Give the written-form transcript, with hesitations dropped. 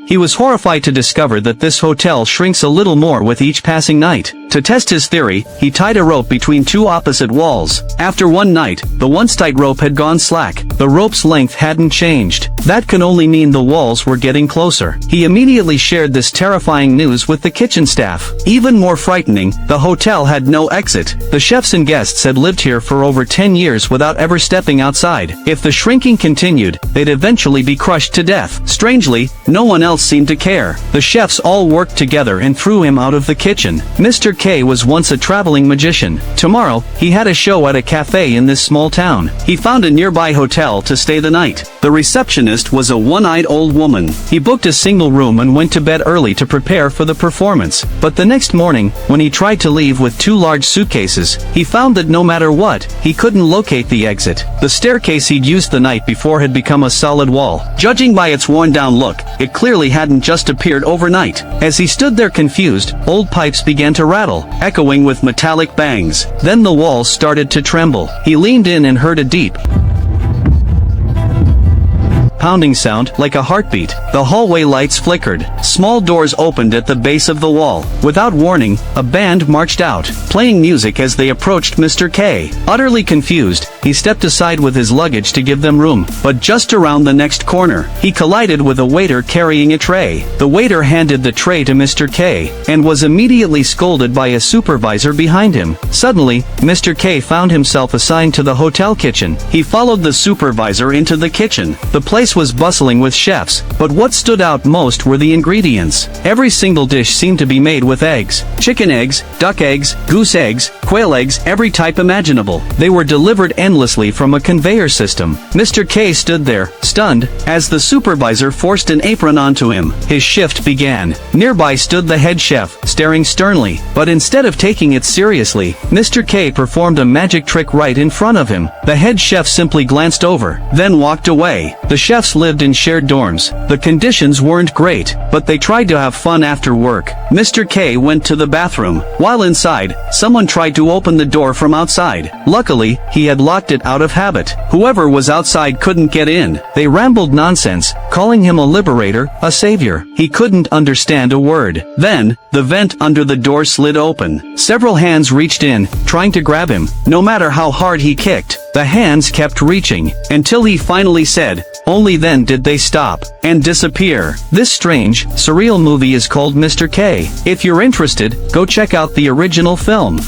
He was horrified to discover that this hotel shrinks a little more with each passing night. To test his theory, he tied a rope between two opposite walls. After one night, the once tight rope had gone slack. The rope's length hadn't changed. That could only mean the walls were getting closer. He immediately shared this terrifying news with the kitchen staff. Even more frightening, the hotel had no exit. The chefs and guests had lived here for over 10 years without ever stepping outside. If the shrinking continued, they'd eventually be crushed to death. Strangely, no one else seemed to care. The chefs all worked together and threw him out of the kitchen. Mr. K was once a traveling magician. Tomorrow, he had a show at a cafe in this small town. He found a nearby hotel to stay the night. The receptionist was a one-eyed old woman. He booked a single room and went to bed early to prepare for the performance. But the next morning, when he tried to leave with two large suitcases, he found that no matter what, he couldn't locate the exit. The staircase he'd used the night before had become a solid wall. Judging by its worn-down look, it clearly hadn't just appeared overnight. As he stood there confused, old pipes began to rattle, echoing with metallic bangs. Then the walls started to tremble. He leaned in and heard a deep pounding sound, like a heartbeat. The hallway lights flickered. Small doors opened at the base of the wall. Without warning, a band marched out, playing music as they approached Mr. K. Utterly confused, he stepped aside with his luggage to give them room. But just around the next corner, he collided with a waiter carrying a tray. The waiter handed the tray to Mr. K, and was immediately scolded by a supervisor behind him. Suddenly, Mr. K found himself assigned to the hotel kitchen. He followed the supervisor into the kitchen. The place was bustling with chefs, but what stood out most were the ingredients. Every single dish seemed to be made with eggs. Chicken eggs, duck eggs, goose eggs, quail eggs, every type imaginable. They were delivered endlessly from a conveyor system. Mr. K stood there, stunned, as the supervisor forced an apron onto him. His shift began. Nearby stood the head chef, staring sternly. But instead of taking it seriously, Mr. K performed a magic trick right in front of him. The head chef simply glanced over, then walked away. The chefs lived in shared dorms. The conditions weren't great, but they tried to have fun after work. Mr. K went to the bathroom. While inside, someone tried to open the door from outside. Luckily, he had locked it out of habit. Whoever was outside couldn't get in. They rambled nonsense, calling him a liberator, a savior. He couldn't understand a word. Then, the vent under the door slid open. Several hands reached in, trying to grab him. No matter how hard he kicked, the hands kept reaching, until he finally said, only then did they stop, and disappear. This strange, surreal movie is called Mr. K. If you're interested, go check out the original film.